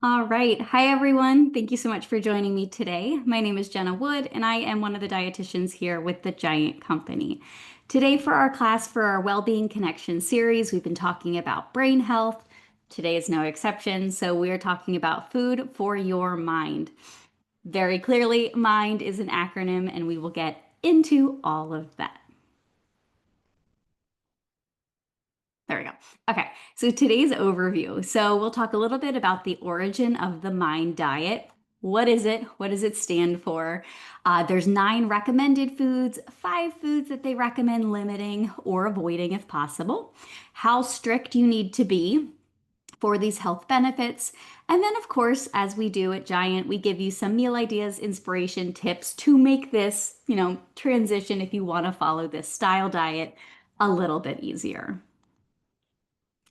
All right. Hi, everyone. Thank you so much for joining me today. My name is Jenna Wood, and I am one of the dietitians here with the Giant Company. Today, for our class for our Wellbeing Connection series, we've been talking about brain health. Today is no exception. So, we are talking about food for your mind. Very clearly, MIND is an acronym, and we will get into all of that. There we go. Okay, so today's overview. So we'll talk a little bit about the origin of the MIND diet. What is it? What does it stand for? There's 9 recommended foods, 5 foods that they recommend limiting or avoiding if possible. How strict you need to be for these health benefits. And then, of course, as we do at Giant, we give you some meal ideas, inspiration, tips to make this, transition if you want to follow this style diet a little bit easier.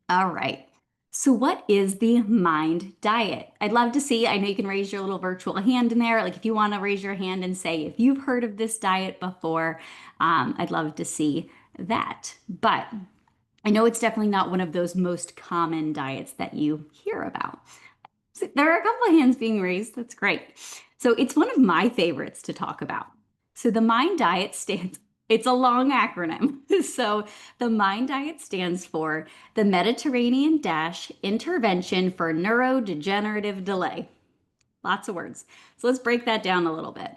All right. So, what is the mind diet? I'd love to see. I know you can raise your little virtual hand in there. Like, if you want to raise your hand and say if you've heard of this diet before, I'd love to see that. But I know it's definitely not one of those most common diets that you hear about. So there are a couple of hands being raised. That's great. So it's one of my favorites to talk about. So the MIND diet stands, it's a long acronym. So the MIND diet stands for the Mediterranean Dash Intervention for Neurodegenerative Delay. Lots of words. So let's break that down a little bit.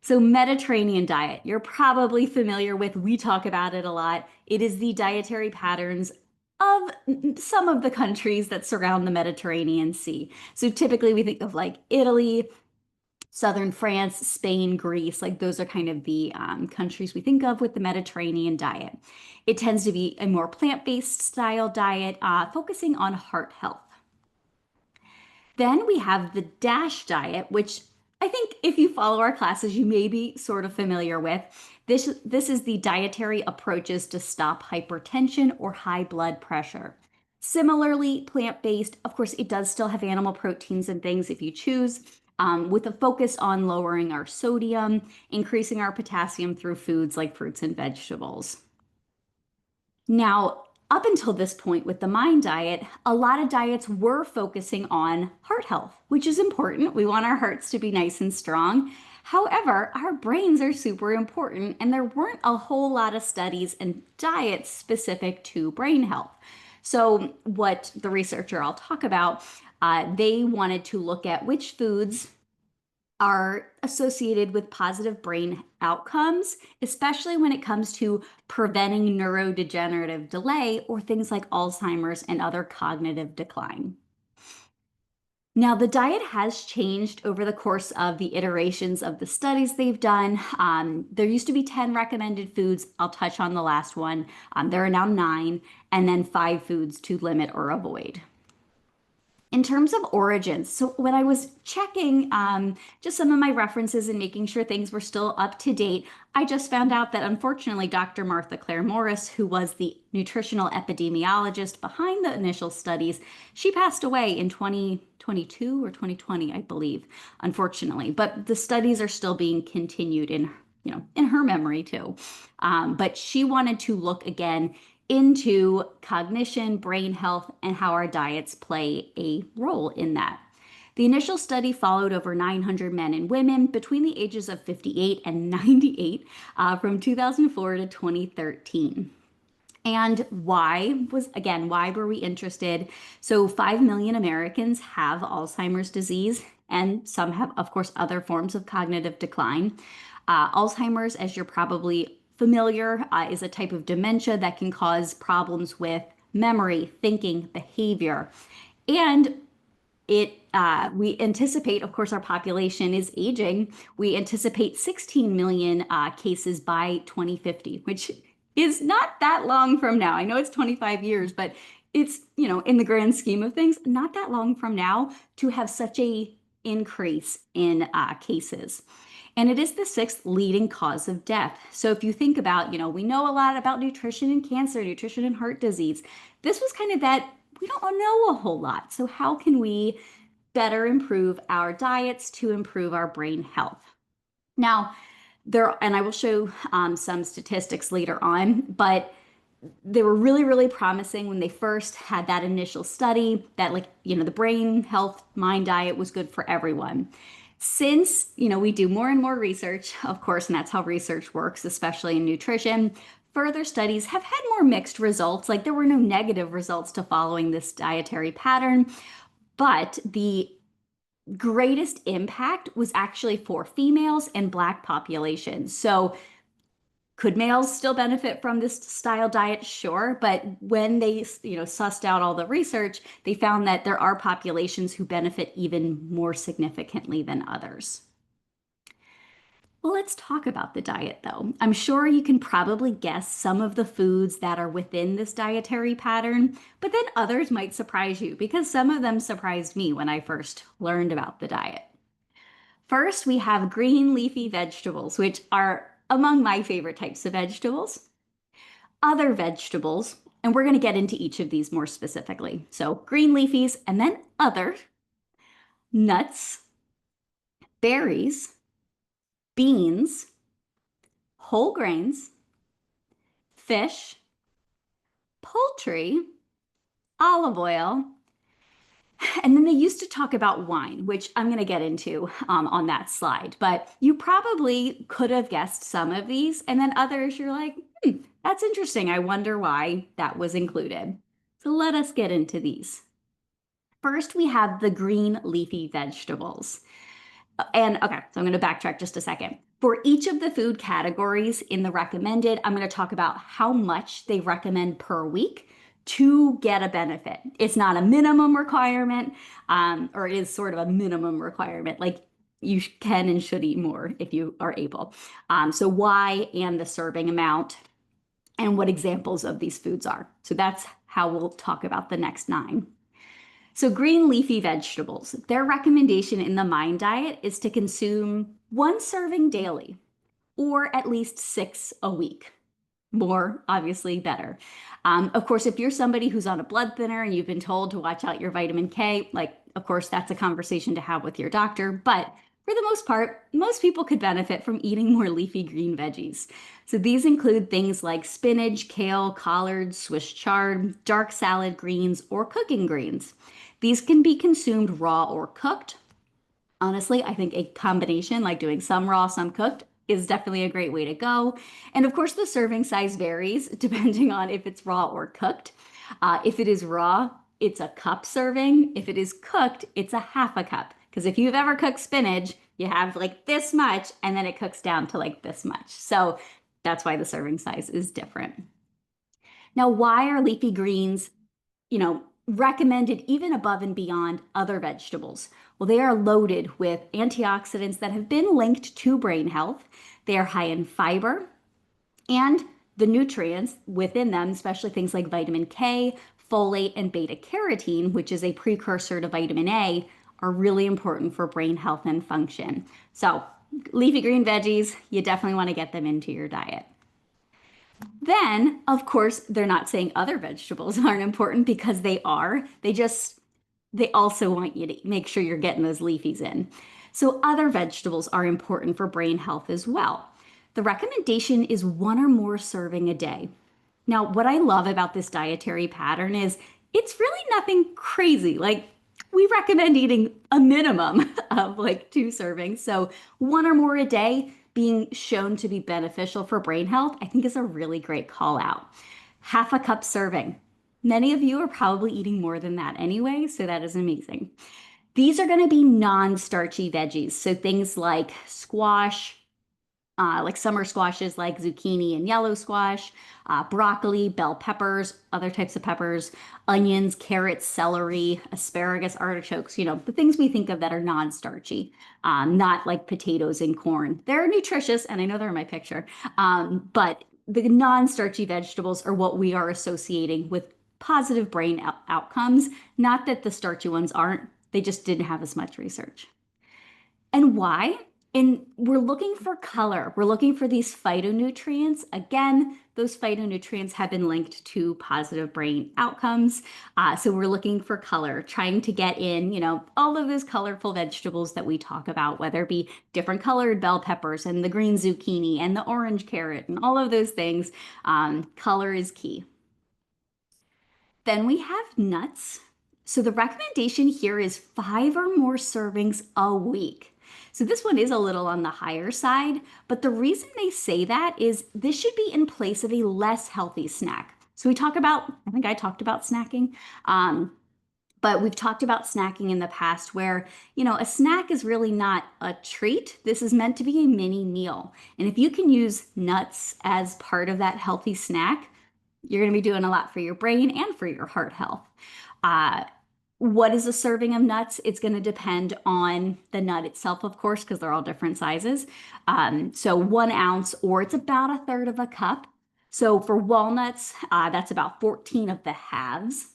So, Mediterranean diet, you're probably familiar with. We talk about it a lot. It is the dietary patterns of some of the countries that surround the Mediterranean Sea. So, typically we think of like Italy, southern France, Spain, Greece. Like those are kind of the countries we think of with the Mediterranean diet. It tends to be a more plant-based style diet, focusing on heart health. Then we have the DASH diet, which I think if you follow our classes, you may be sort of familiar with. This is the dietary approaches to stop hypertension or high blood pressure. Similarly, plant-based, of course, it does still have animal proteins and things if you choose, with a focus on lowering our sodium, increasing our potassium through foods like fruits and vegetables. Now, up until this point with the MIND diet, a lot of diets were focusing on heart health, which is important. We want our hearts to be nice and strong. However, our brains are super important, and there weren't a whole lot of studies and diets specific to brain health. So, what the researcher I'll talk about, they wanted to look at which foods are associated with positive brain outcomes, especially when it comes to preventing neurodegenerative delay or things like Alzheimer's and other cognitive decline. Now, the diet has changed over the course of the iterations of the studies they've done. There used to be 10 recommended foods. I'll touch on the last one. There are now 9, and then 5 foods to limit or avoid. In terms of origins, so when I was checking just some of my references and making sure things were still up to date, I just found out that unfortunately, Dr. Martha Claire Morris, who was the nutritional epidemiologist behind the initial studies, she passed away in 2022 or 2020, I believe, unfortunately. But the studies are still being continued in her memory too. But she wanted to look again into cognition, brain health, and how our diets play a role in that. The initial study followed over 900 men and women between the ages of 58 and 98 from 2004 to 2013. And why were we interested? So 5 million Americans have Alzheimer's disease, and some have, of course, other forms of cognitive decline. Alzheimer's, as you're probably familiar, is a type of dementia that can cause problems with memory, thinking, behavior. And we anticipate, of course, our population is aging. We anticipate 16 million cases by 2050, which is not that long from now. I know it's 25 years, but it's, in the grand scheme of things, not that long from now to have such a increase in cases. And it is the 6th leading cause of death. So if you think about, we know a lot about nutrition and cancer, nutrition and heart disease. This was kind of that we don't know a whole lot. So how can we better improve our diets to improve our brain health? Now, and I will show some statistics later on, but They were really, really promising when they first had that initial study that, like, the brain health mind diet was good for everyone. Since, we do more and more research, of course, and that's how research works, especially in nutrition, further studies have had more mixed results. Like, there were no negative results to following this dietary pattern, but the greatest impact was actually for females and Black populations. So, could males still benefit from this style diet? Sure. But when they, sussed out all the research, they found that there are populations who benefit even more significantly than others. Well, let's talk about the diet though. I'm sure you can probably guess some of the foods that are within this dietary pattern, but then others might surprise you because some of them surprised me when I first learned about the diet. First, we have green leafy vegetables, which are among my favorite types of vegetables. Other vegetables, and we're going to get into each of these more specifically. So, green leafies, and then other, nuts, berries, beans, whole grains, fish, poultry, olive oil, and then they used to talk about wine, which I'm going to get into on that slide. But you probably could have guessed some of these, and then others you're like, that's interesting. I wonder why that was included. So let us get into these. First, we have the green leafy vegetables. And okay, so I'm going to backtrack just a second. For each of the food categories in the recommended, I'm going to talk about how much they recommend per week to get a benefit. It's not a minimum requirement, or it is sort of a minimum requirement. Like, you can and should eat more if you are able. So why and the serving amount and what examples of these foods are. So that's how we'll talk about the next 9. So green leafy vegetables, their recommendation in the MIND diet is to consume 1 serving daily or at least 6 a week. More, obviously, better. Of course, if you're somebody who's on a blood thinner and you've been told to watch out your vitamin K, like, of course, that's a conversation to have with your doctor. But for the most part, most people could benefit from eating more leafy green veggies. So these include things like spinach, kale, collards, Swiss chard, dark salad greens, or cooking greens. These can be consumed raw or cooked. Honestly, I think a combination, like doing some raw, some cooked, is definitely a great way to go. And of course, the serving size varies depending on if it's raw or cooked. If it is raw, it's a cup serving. If it is cooked, it's a half a cup. Because if you've ever cooked spinach, you have like this much, and then it cooks down to like this much. So that's why the serving size is different. Now, why are leafy greens, recommended even above and beyond other vegetables? Well, they are loaded with antioxidants that have been linked to brain health. They are high in fiber, and the nutrients within them, especially things like vitamin K, folate, and beta carotene, which is a precursor to vitamin A, are really important for brain health and function. So, leafy green veggies, you definitely want to get them into your diet. Then, of course, they're not saying other vegetables aren't important because they are. They also want you to make sure you're getting those leafies in. So other vegetables are important for brain health as well. The recommendation is 1 or more serving a day. Now, what I love about this dietary pattern is it's really nothing crazy. Like, we recommend eating a minimum of like 2 servings. So 1 or more a day being shown to be beneficial for brain health, I think is a really great call out. Half a cup serving. Many of you are probably eating more than that anyway, so that is amazing. These are going to be non-starchy veggies. So things like squash, like summer squashes like zucchini and yellow squash, broccoli, bell peppers, other types of peppers, onions, carrots, celery, asparagus, artichokes, the things we think of that are non-starchy, not like potatoes and corn. They're nutritious, and I know they're in my picture, but the non-starchy vegetables are what we are associating with positive brain outcomes, not that the starchy ones aren't. They just didn't have as much research. And why? And we're looking for color. We're looking for these phytonutrients. Again, those phytonutrients have been linked to positive brain outcomes. So we're looking for color, trying to get in, all of those colorful vegetables that we talk about, whether it be different colored bell peppers and the green zucchini and the orange carrot and all of those things. Color is key. Then we have nuts. So the recommendation here is 5 or more servings a week. So this one is a little on the higher side, but the reason they say that is this should be in place of a less healthy snack. So I think I talked about snacking, but we've talked about snacking in the past where, a snack is really not a treat. This is meant to be a mini meal. And if you can use nuts as part of that healthy snack, you're going to be doing a lot for your brain and for your heart health. Uh, what is a serving of nuts? It's going to depend on the nut itself, of course, because they're all different sizes. So 1 ounce, or it's about a third of a cup. So for walnuts, that's about 14 of the halves.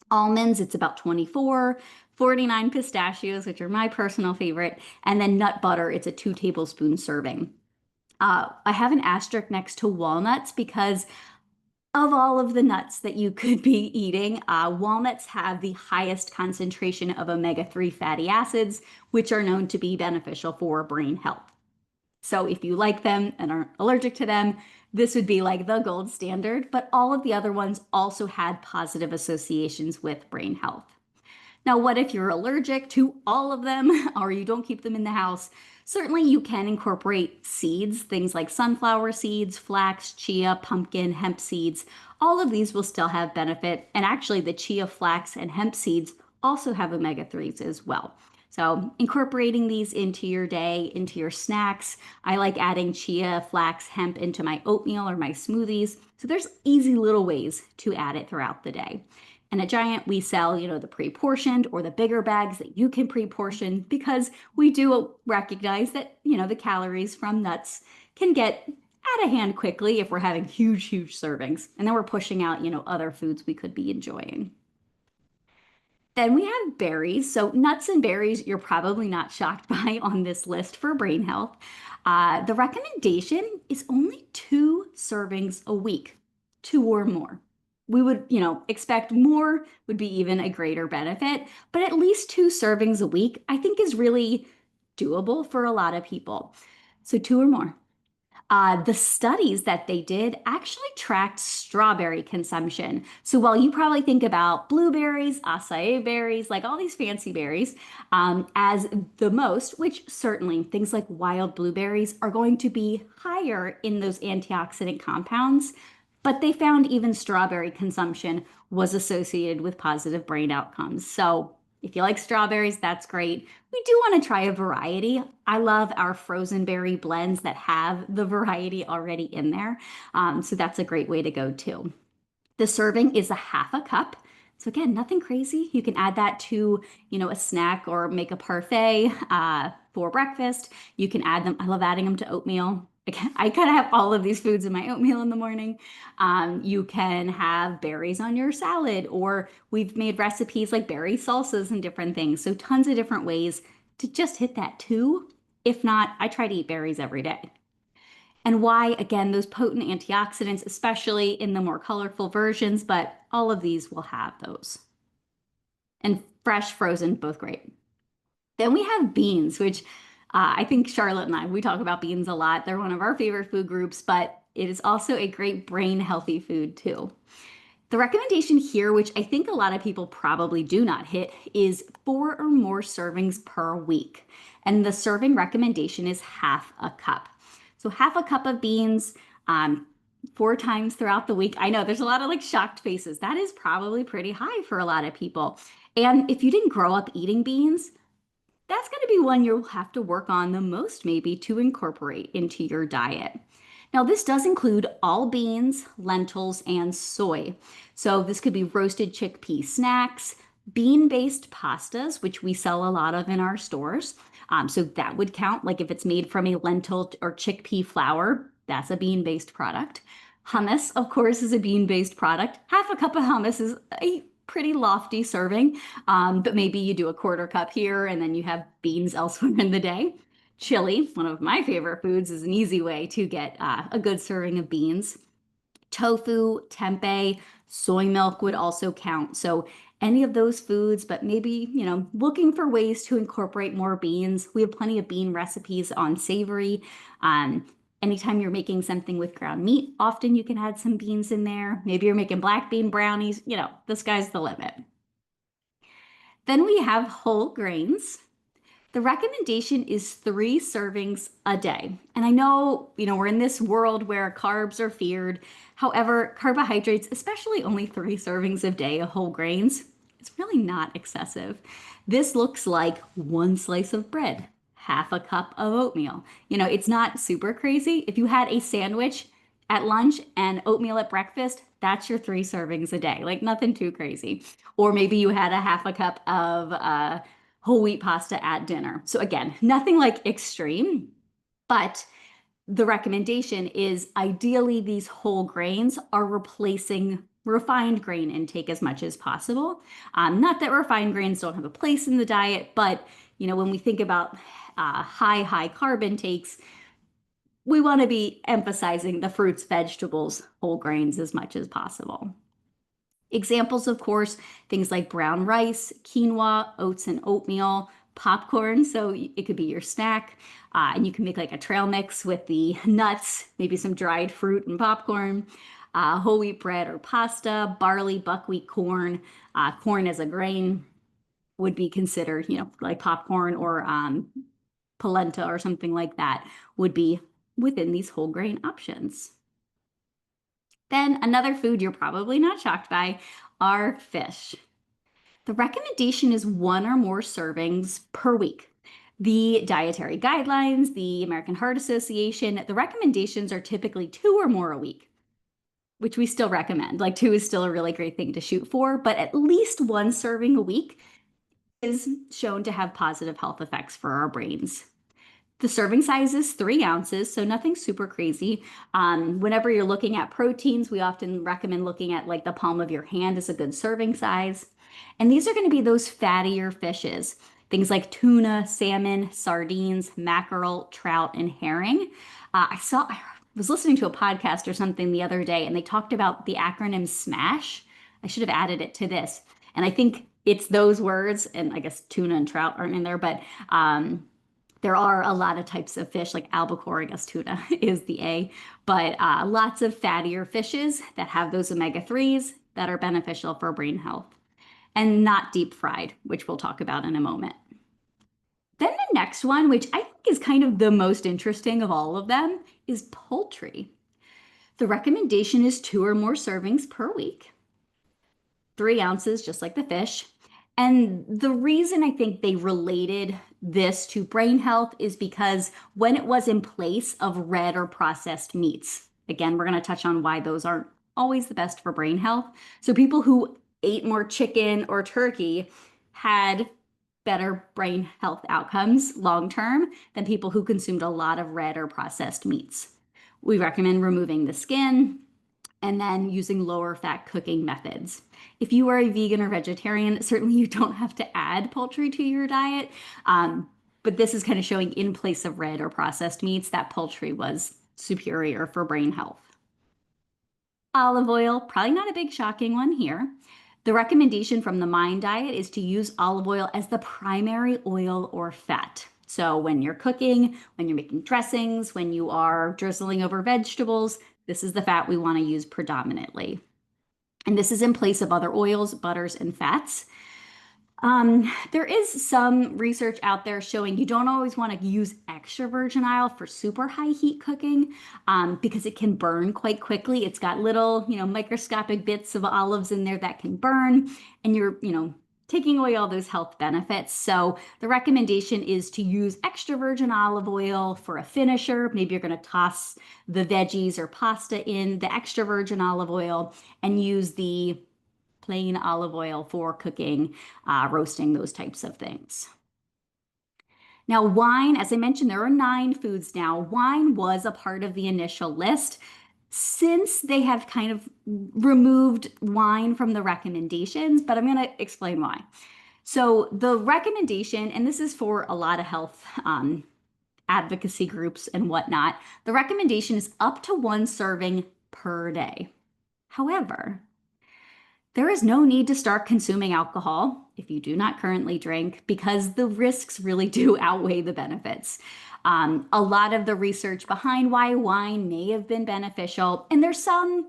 Almonds, it's about 24. 49 pistachios, which are my personal favorite. And then nut butter, it's a 2 tablespoon serving. I have an asterisk next to walnuts because of all of the nuts that you could be eating, walnuts have the highest concentration of omega-3 fatty acids, which are known to be beneficial for brain health. So if you like them and aren't allergic to them, this would be like the gold standard, but all of the other ones also had positive associations with brain health. Now, what if you're allergic to all of them or you don't keep them in the house? Certainly you can incorporate seeds, things like sunflower seeds, flax, chia, pumpkin, hemp seeds. All of these will still have benefit. And actually the chia, flax, and hemp seeds also have omega-3s as well. So incorporating these into your day, into your snacks. I like adding chia, flax, hemp into my oatmeal or my smoothies. So there's easy little ways to add it throughout the day. And at Giant, we sell, the pre-portioned or the bigger bags that you can pre-portion because we do recognize that, the calories from nuts can get out of hand quickly if we're having huge, huge servings. And then we're pushing out, other foods we could be enjoying. Then we have berries. So nuts and berries, you're probably not shocked by on this list for brain health. The recommendation is only 2 servings a week, 2 or more. We would, expect more would be even a greater benefit, but at least 2 servings a week, I think is really doable for a lot of people. So 2 or more. The studies that they did actually tracked strawberry consumption. So while you probably think about blueberries, acai berries, like all these fancy berries, as the most, which certainly things like wild blueberries are going to be higher in those antioxidant compounds, but they found even strawberry consumption was associated with positive brain outcomes. So if you like strawberries, that's great. We do want to try a variety. I love our frozen berry blends that have the variety already in there. So that's a great way to go too. The serving is a half a cup. So again, nothing crazy. You can add that to, a snack or make a parfait for breakfast. You can add them. I love adding them to oatmeal. I kind of have all of these foods in my oatmeal in the morning. You can have berries on your salad, or we've made recipes like berry salsas and different things. So tons of different ways to just hit that too. If not, I try to eat berries every day. And why, again, those potent antioxidants, especially in the more colorful versions, but all of these will have those. And fresh, frozen, both great. Then we have beans, which I think Charlotte and we talk about beans a lot. They're one of our favorite food groups, but it is also a great brain healthy food too. The recommendation here, which I think a lot of people probably do not hit, is 4 or more servings per week. And the serving recommendation is half a cup. So half a cup of beans, 4 times throughout the week. I know there's a lot of shocked faces. That is probably pretty high for a lot of people. And if you didn't grow up eating beans, that's going to be one you'll have to work on the most maybe to incorporate into your diet. Now, this does include all beans, lentils, and soy. So this could be roasted chickpea snacks, bean-based pastas, which we sell a lot of in our stores. So that would count, like if it's made from a lentil or chickpea flour, that's a bean-based product. Hummus, of course, is a bean-based product. Half a cup of hummus is a pretty lofty serving, but maybe you do a 1/4 cup here and then you have beans elsewhere in the day. Chili, one of my favorite foods, is an easy way to get a good serving of beans. Tofu, tempeh, soy milk would also count. So any of those foods, but maybe, looking for ways to incorporate more beans. We have plenty of bean recipes on savory. Um, Anytime you're making something with ground meat, often you can add some beans in there. Maybe you're making black bean brownies, the sky's the limit. Then we have whole grains. The recommendation is 3 servings a day. And I know, we're in this world where carbs are feared. However, carbohydrates, especially only 3 servings a day of whole grains, it's really not excessive. This looks like 1 slice of bread, half a cup of oatmeal. It's not super crazy. If you had a sandwich at lunch and oatmeal at breakfast, that's your 3 servings a day. Like nothing too crazy. Or maybe you had a half a cup of whole wheat pasta at dinner. So again, nothing like extreme, but the recommendation is ideally these whole grains are replacing refined grain intake as much as possible. Not that refined grains don't have a place in the diet, but when we think about high carb intakes, we want to be emphasizing the fruits, vegetables, whole grains as much as possible. Examples, of course, things like brown rice, quinoa, oats and oatmeal, popcorn. So it could be your snack. And you can make like a trail mix with the nuts, maybe some dried fruit and popcorn, whole wheat bread or pasta, barley, buckwheat, corn. Corn as a grain would be considered, like popcorn or polenta or something like that would be within these whole grain options. Then another food you're probably not shocked by are fish. The recommendation is 1 or more servings per week. The dietary guidelines, the American Heart Association, the recommendations are typically 2 or more a week, which we still recommend. Like 2 is still a really great thing to shoot for, but at least 1 serving a week is shown to have positive health effects for our brains. The serving size is 3 ounces, so nothing super crazy. Whenever you're looking at proteins, we often recommend looking at like the palm of your hand as a good serving size. And these are going to be those fattier fishes, things like tuna, salmon, sardines, mackerel, trout, and herring. I was listening to a podcast or something the other day, and they talked about the acronym SMASH. I should have added it to this. And I think it's those words, and I guess tuna and trout aren't in there, but there are a lot of types of fish, like albacore, I guess tuna is the A, but lots of fattier fishes that have those omega-3s that are beneficial for brain health and not deep fried, which we'll talk about in a moment. Then the next one, which I think is kind of the most interesting of all of them, is poultry. The recommendation is 2 or more servings per week, 3 ounces, just like the fish. And the reason I think they related this to brain health is because when it was in place of red or processed meats, again, we're going to touch on why those aren't always the best for brain health. So people who ate more chicken or turkey had better brain health outcomes long term than people who consumed a lot of red or processed meats. We recommend removing the skin and then using lower fat cooking methods. If you are a vegan or vegetarian, certainly you don't have to add poultry to your diet. But this is kind of showing in place of red or processed meats that poultry was superior for brain health. Olive oil, probably not a big shocking one here. The recommendation from the Mind Diet is to use olive oil as the primary oil or fat. So when you're cooking, when you're making dressings, when you are drizzling over vegetables, this is the fat we want to use predominantly. And this is in place of other oils, butters, and fats. There is some research out there showing you don't always want to use extra virgin oil for super high heat cooking because it can burn quite quickly. It's got little, microscopic bits of olives in there that can burn, and you're, taking away all those health benefits. So the recommendation is to use extra virgin olive oil for a finisher. Maybe you're going to toss the veggies or pasta in the extra virgin olive oil and use the plain olive oil for cooking, roasting, those types of things. Now, wine, as I mentioned, there are 9 foods now. Wine was a part of the initial list. Since they have kind of removed wine from the recommendations, but I'm going to explain why. So the recommendation, and this is for a lot of health advocacy groups and whatnot, the recommendation is up to 1 serving per day. However, there is no need to start consuming alcohol if you do not currently drink because the risks really do outweigh the benefits. A lot of the research behind why wine may have been beneficial, and there's some,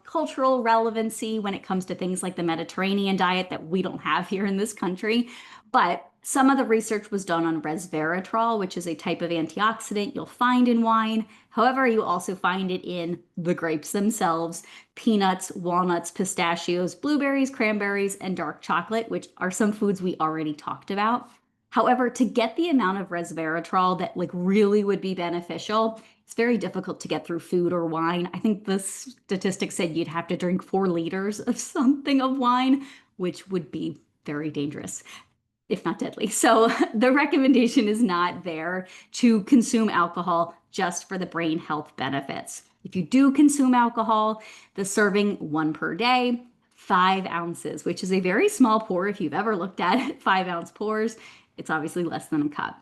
cultural relevancy when it comes to things like the Mediterranean diet that we don't have here in this country. But some of the research was done on resveratrol, which is a type of antioxidant you'll find in wine. However, you also find it in the grapes themselves, peanuts, walnuts, pistachios, blueberries, cranberries, and dark chocolate, which are some foods we already talked about. However, to get the amount of resveratrol that really would be beneficial, it's very difficult to get through food or wine. I think the statistic said you'd have to drink 4 liters of something of wine, which would be very dangerous, if not deadly. So the recommendation is not there to consume alcohol just for the brain health benefits. If you do consume alcohol, the serving 1 per day, 5 ounces, which is a very small pour. If you've ever looked at it, 5 ounce pours, it's obviously less than a cup.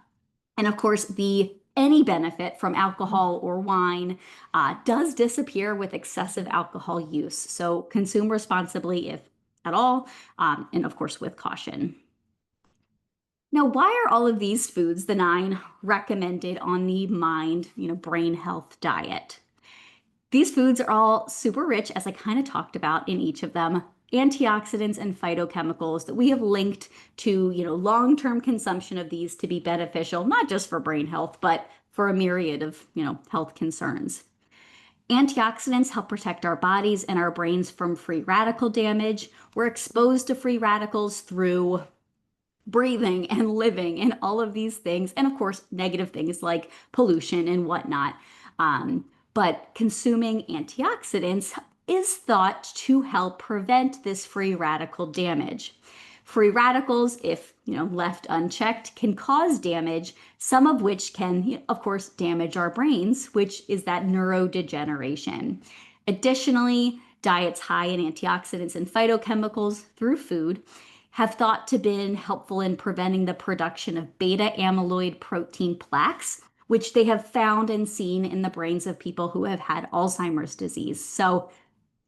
And of course, any benefit from alcohol or wine does disappear with excessive alcohol use. So consume responsibly if at all, and of course with caution. Now, why are all of these foods, the 9, recommended on the mind, brain health diet? These foods are all super rich, as I kind of talked about in each of them, antioxidants and phytochemicals that we have linked to, long-term consumption of these to be beneficial, not just for brain health, but for a myriad of, health concerns. Antioxidants help protect our bodies and our brains from free radical damage. We're exposed to free radicals through breathing and living and all of these things. And of course, negative things like pollution and whatnot. But consuming antioxidants is thought to help prevent this free radical damage. Free radicals, if left unchecked, can cause damage, some of which can, of course, damage our brains, which is that neurodegeneration. Additionally, diets high in antioxidants and phytochemicals through food have thought to been helpful in preventing the production of beta amyloid protein plaques, which they have found and seen in the brains of people who have had Alzheimer's disease. So,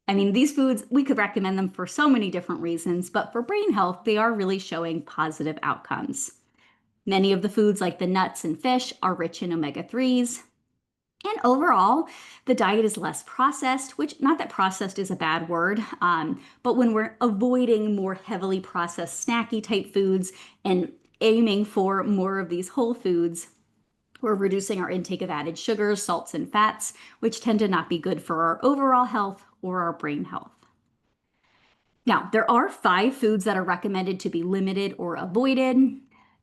these foods, we could recommend them for so many different reasons, but for brain health, they are really showing positive outcomes. Many of the foods, like the nuts and fish, are rich in omega-3s. And overall, the diet is less processed, which, not that processed is a bad word, but when we're avoiding more heavily processed snacky type foods and aiming for more of these whole foods, we're reducing our intake of added sugars, salts, and fats, which tend to not be good for our overall health or our brain health. Now, there are 5 foods that are recommended to be limited or avoided.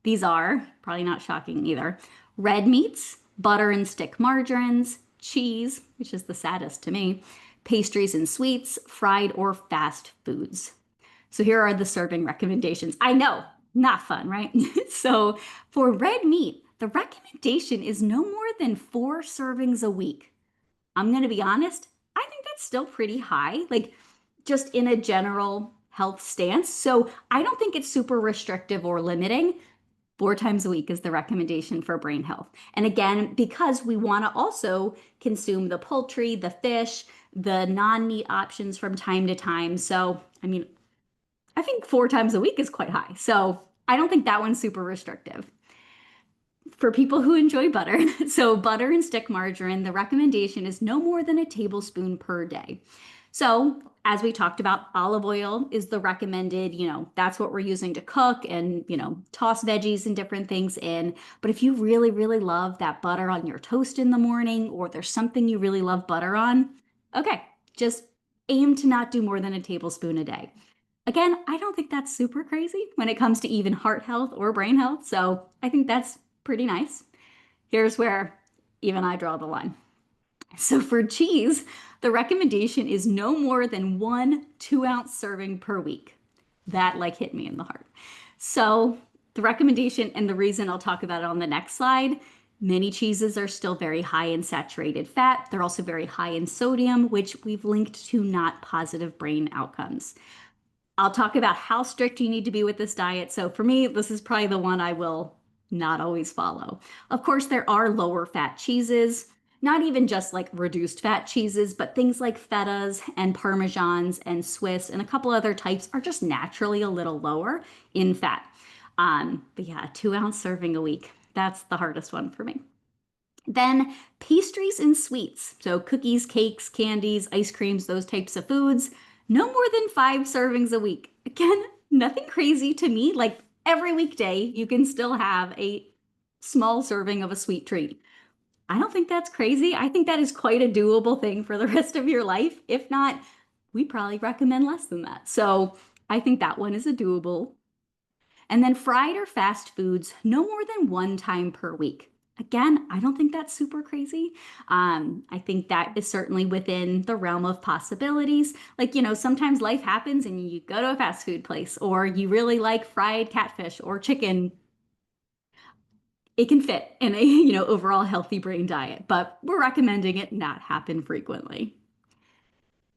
These are, probably not shocking either, red meats, butter and stick margarines, cheese, which is the saddest to me, pastries and sweets, fried or fast foods. So here are the serving recommendations. I know, not fun, right? So for red meat, the recommendation is no more than 4 servings a week. I'm going to be honest, I think that's still pretty high, just in a general health stance. So I don't think it's super restrictive or limiting. 4 times a week is the recommendation for brain health. And again, because we want to also consume the poultry, the fish, the non-meat options from time to time. So, I think 4 times a week is quite high. So I don't think that one's super restrictive. For people who enjoy butter, so butter and stick margarine, the recommendation is no more than a tablespoon per day. So as we talked about, olive oil is the recommended, that's what we're using to cook and, toss veggies and different things in. But if you really, really love that butter on your toast in the morning, or there's something you really love butter on, okay, just aim to not do more than a tablespoon a day. Again, I don't think that's super crazy when it comes to even heart health or brain health. So I think that's pretty nice. Here's where even I draw the line. So for cheese, the recommendation is no more than 1 2-ounce serving per week. That hit me in the heart. So the recommendation, and the reason, I'll talk about it on the next slide, many cheeses are still very high in saturated fat. They're also very high in sodium, which we've linked to not positive brain outcomes. I'll talk about how strict you need to be with this diet. So for me, this is probably the one I will not always follow. Of course, there are lower fat cheeses. Not even just like reduced fat cheeses, but things like fetas and parmesans and Swiss and a couple other types are just naturally a little lower in fat. But yeah, a 2 ounce serving a week. That's the hardest one for me. Then pastries and sweets. So cookies, cakes, candies, ice creams, those types of foods. No more than 5 servings a week. Again, nothing crazy to me. Like every weekday, you can still have a small serving of a sweet treat. I don't think that's crazy. I think that is quite a doable thing for the rest of your life. If not, we probably recommend less than that. So I think that one is a doable. And then fried or fast foods, no more than 1 time per week. Again, I don't think that's super crazy. I think that is certainly within the realm of possibilities. Like, sometimes life happens and you go to a fast food place, or you really like fried catfish or chicken. It can fit in a, overall healthy brain diet, but we're recommending it not happen frequently.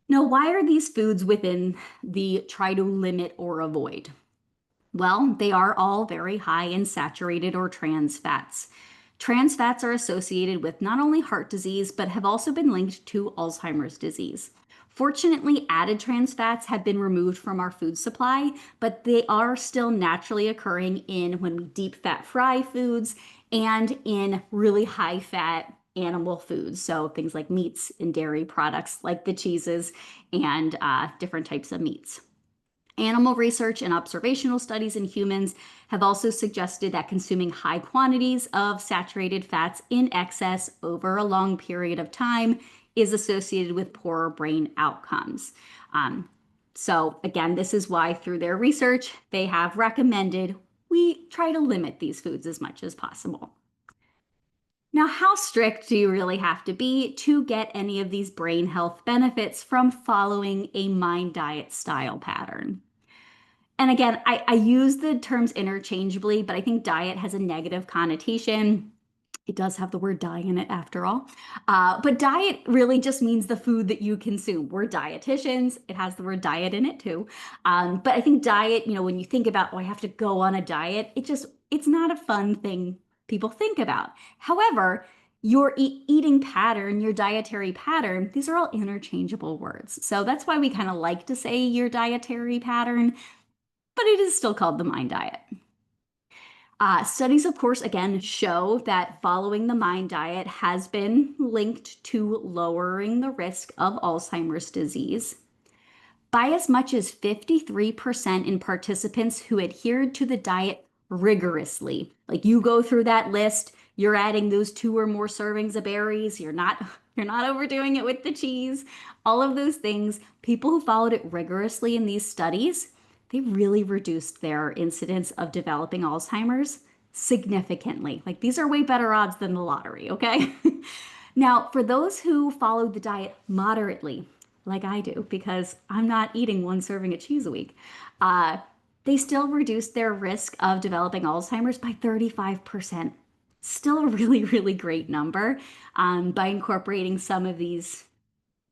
Now, why are these foods within the try to limit or avoid? Well, they are all very high in saturated or trans fats. Trans fats are associated with not only heart disease, but have also been linked to Alzheimer's disease. Fortunately, added trans fats have been removed from our food supply, but they are still naturally occurring in when we deep fat fry foods and in really high fat animal foods. So things like meats and dairy products, like the cheeses and different types of meats. Animal research and observational studies in humans have also suggested that consuming high quantities of saturated fats in excess over a long period of time is associated with poorer brain outcomes. Um, so, again, this is why, through their research, they have recommended we try to limit these foods as much as possible. Now, how strict do you really have to be to get any of these brain health benefits from following a mind diet style pattern? And again, I use the terms interchangeably, but I think diet has a negative connotation. It does have the word die in it after all. But diet really just means the food that you consume. We're dietitians. It has the word diet in it too. But I think diet, when you think about, oh, I have to go on a diet, it's not a fun thing people think about. However, your eating pattern, your dietary pattern, these are all interchangeable words. So that's why we kind of like to say your dietary pattern, but it is still called the mind diet. Studies, of course, again, show that following the mind diet has been linked to lowering the risk of Alzheimer's disease by as much as 53% in participants who adhered to the diet rigorously. Like you go through that list, you're adding those 2 or more servings of berries, you're not overdoing it with the cheese, all of those things. People who followed it rigorously in these studies, they really reduced their incidence of developing Alzheimer's significantly. Like these are way better odds than the lottery, okay? Now, for those who followed the diet moderately, like I do, because I'm not eating 1 serving of cheese a week, uh, they still reduced their risk of developing Alzheimer's by 35%. Still a really, really great number by incorporating some of these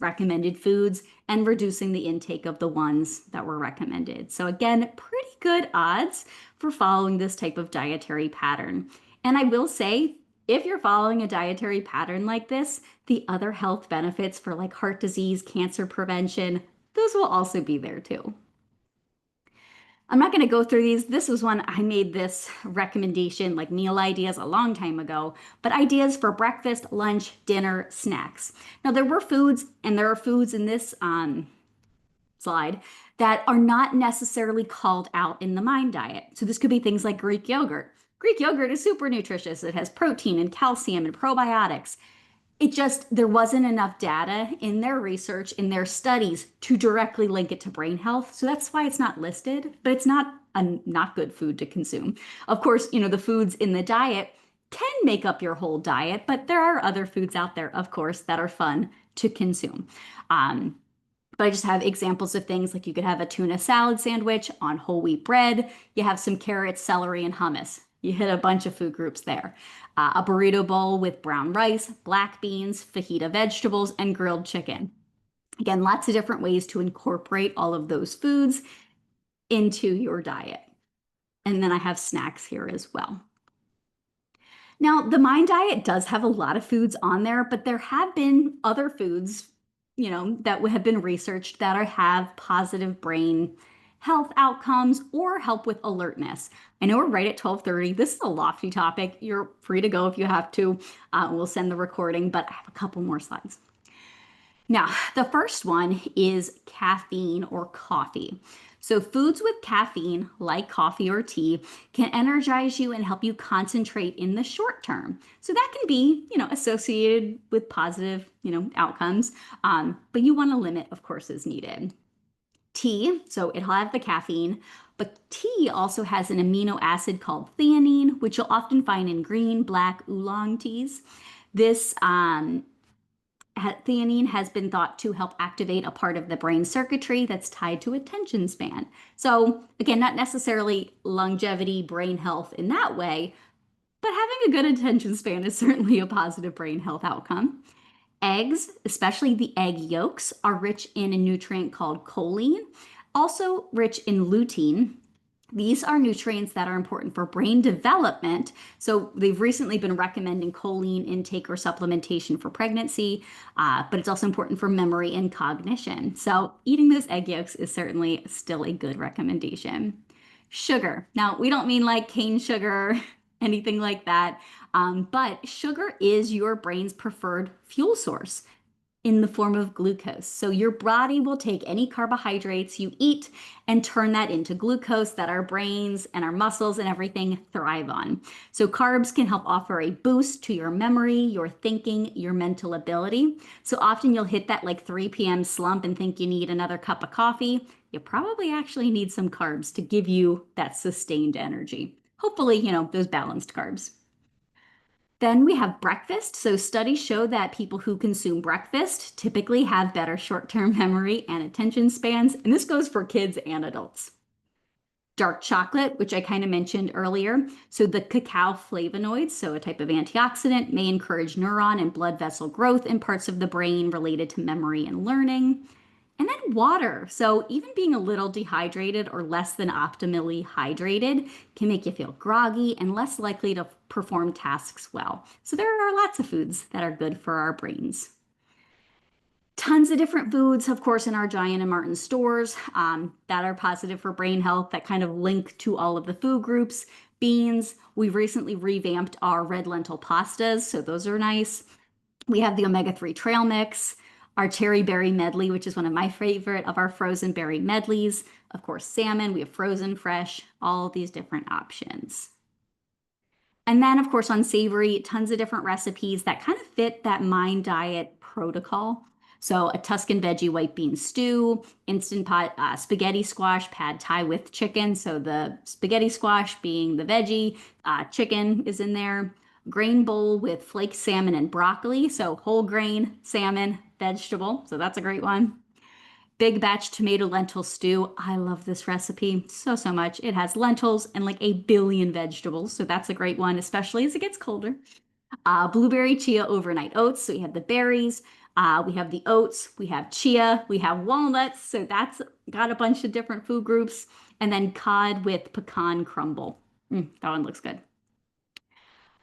recommended foods and reducing the intake of the ones that were recommended. So, again, pretty good odds for following this type of dietary pattern. And I will say, if you're following a dietary pattern like this, the other health benefits for like heart disease, cancer prevention, those will also be there too. I'm not going to go through these. This was one I made this recommendation, like meal ideas, a long time ago, but ideas for breakfast, lunch, dinner, snacks. Now, there were foods, and there are foods in this slide that are not necessarily called out in the mind diet. So, this could be things like Greek yogurt. Greek yogurt is super nutritious. It has protein and calcium and probiotics. There wasn't enough data in their research, in their studies to directly link it to brain health. So that's why it's not listed, but it's not a not good food to consume. Of course, the foods in the diet can make up your whole diet, but there are other foods out there, of course, that are fun to consume. But I just have examples of things like you could have a tuna salad sandwich on whole wheat bread. You have some carrots, celery, and hummus. You hit a bunch of food groups there. A burrito bowl with brown rice, black beans, fajita vegetables, and grilled chicken. Again, lots of different ways to incorporate all of those foods into your diet. And then I have snacks here as well. Now, the Mind Diet does have a lot of foods on there, but there have been other foods, that have been researched that have positive brain health outcomes or help with alertness. I know we're right at 12:30. This is a lofty topic. You're free to go if you have to. We'll send the recording, but I have a couple more slides. Now, the first one is caffeine or coffee. So, foods with caffeine, like coffee or tea, can energize you and help you concentrate in the short term. So, that can be, associated with positive, outcomes. But you want to limit, of course, as needed. Tea, so it'll have the caffeine, but tea also has an amino acid called theanine, which you'll often find in green, black oolong teas. This theanine has been thought to help activate a part of the brain circuitry that's tied to attention span. So, again, not necessarily longevity, brain health in that way, but having a good attention span is certainly a positive brain health outcome. Eggs, especially the egg yolks, are rich in a nutrient called choline, also rich in lutein. These are nutrients that are important for brain development. So they've recently been recommending choline intake or supplementation for pregnancy, but it's also important for memory and cognition. So eating those egg yolks is certainly still a good recommendation. Sugar. Now, we don't mean like cane sugar, anything like that, but sugar is your brain's preferred fuel source in the form of glucose. So your body will take any carbohydrates you eat and turn that into glucose that our brains and our muscles and everything thrive on. So carbs can help offer a boost to your memory, your thinking, your mental ability. So often you'll hit that like 3 p.m. slump and think you need another cup of coffee. You probably actually need some carbs to give you that sustained energy. Hopefully, those balanced carbs. Then we have breakfast. So studies show that people who consume breakfast typically have better short-term memory and attention spans, and this goes for kids and adults. Dark chocolate, which I kind of mentioned earlier. So the cacao flavonoids, so a type of antioxidant, may encourage neuron and blood vessel growth in parts of the brain related to memory and learning. And then water. So even being a little dehydrated or less than optimally hydrated can make you feel groggy and less likely to perform tasks well. So there are lots of foods that are good for our brains. Tons of different foods, of course, in our Giant and Martin stores that are positive for brain health that kind of link to all of the food groups. Beans, we've recently revamped our red lentil pastas, so those are nice. We have the omega-3 trail mix, our cherry berry medley, which is one of my favorite of our frozen berry medleys. Of course, salmon, we have frozen, fresh, all these different options. And then, of course, on savory, tons of different recipes that kind of fit that Mind Diet protocol. So a Tuscan veggie white bean stew, instant pot spaghetti squash pad thai with chicken. So the spaghetti squash being the veggie, chicken is in there. Grain bowl with flaked salmon and broccoli. So whole grain, salmon, vegetable. So that's a great one. Big batch tomato lentil stew. I love this recipe so, so much. It has lentils and like a billion vegetables. So that's a great one, especially as it gets colder. Blueberry chia overnight oats. So we have the berries, we have the oats, we have chia, we have walnuts. So that's got a bunch of different food groups. And then cod with pecan crumble. That one looks good.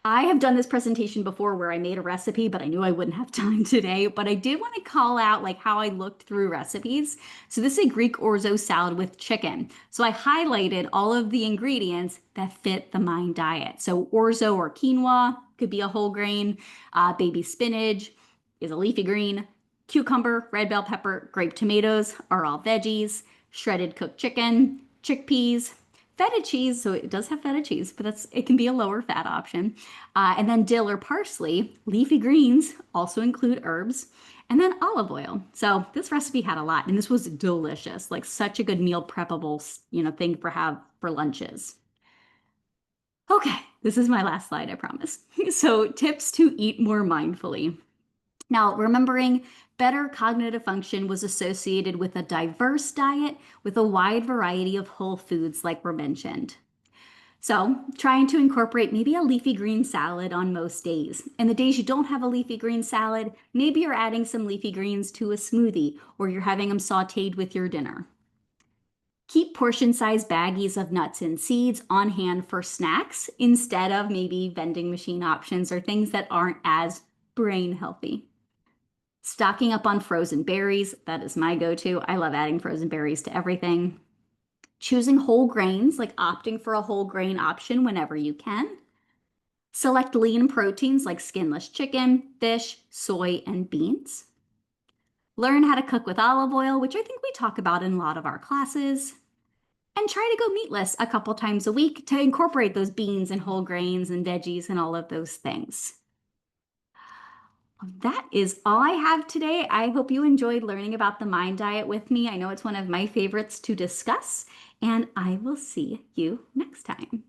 I have done this presentation before where I made a recipe, but I knew I wouldn't have time today. But I did want to call out like how I looked through recipes. So this is a Greek orzo salad with chicken. So I highlighted all of the ingredients that fit the Mind Diet. So orzo or quinoa could be a whole grain. Baby spinach is a leafy green. Cucumber, red bell pepper, grape tomatoes are all veggies. Shredded cooked chicken, chickpeas, feta cheese, so it does have feta cheese, but it can be a lower fat option. And then dill or parsley, leafy greens also include herbs, and then olive oil. So this recipe had a lot, and this was delicious, like such a good meal preppable, thing for lunches. Okay, this is my last slide, I promise. So tips to eat more mindfully. Now, remembering better cognitive function was associated with a diverse diet with a wide variety of whole foods, like were mentioned. So, trying to incorporate maybe a leafy green salad on most days. And the days you don't have a leafy green salad, maybe you're adding some leafy greens to a smoothie or you're having them sauteed with your dinner. Keep portion-sized baggies of nuts and seeds on hand for snacks instead of maybe vending machine options or things that aren't as brain healthy. Stocking up on frozen berries, that is my go-to. I love adding frozen berries to everything. Choosing whole grains, like opting for a whole grain option whenever you can. Select lean proteins like skinless chicken, fish, soy, and beans. Learn how to cook with olive oil, which I think we talk about in a lot of our classes. And try to go meatless a couple times a week to incorporate those beans and whole grains and veggies and all of those things. That is all I have today. I hope you enjoyed learning about the mind diet with me. I know it's one of my favorites to discuss, and I will see you next time.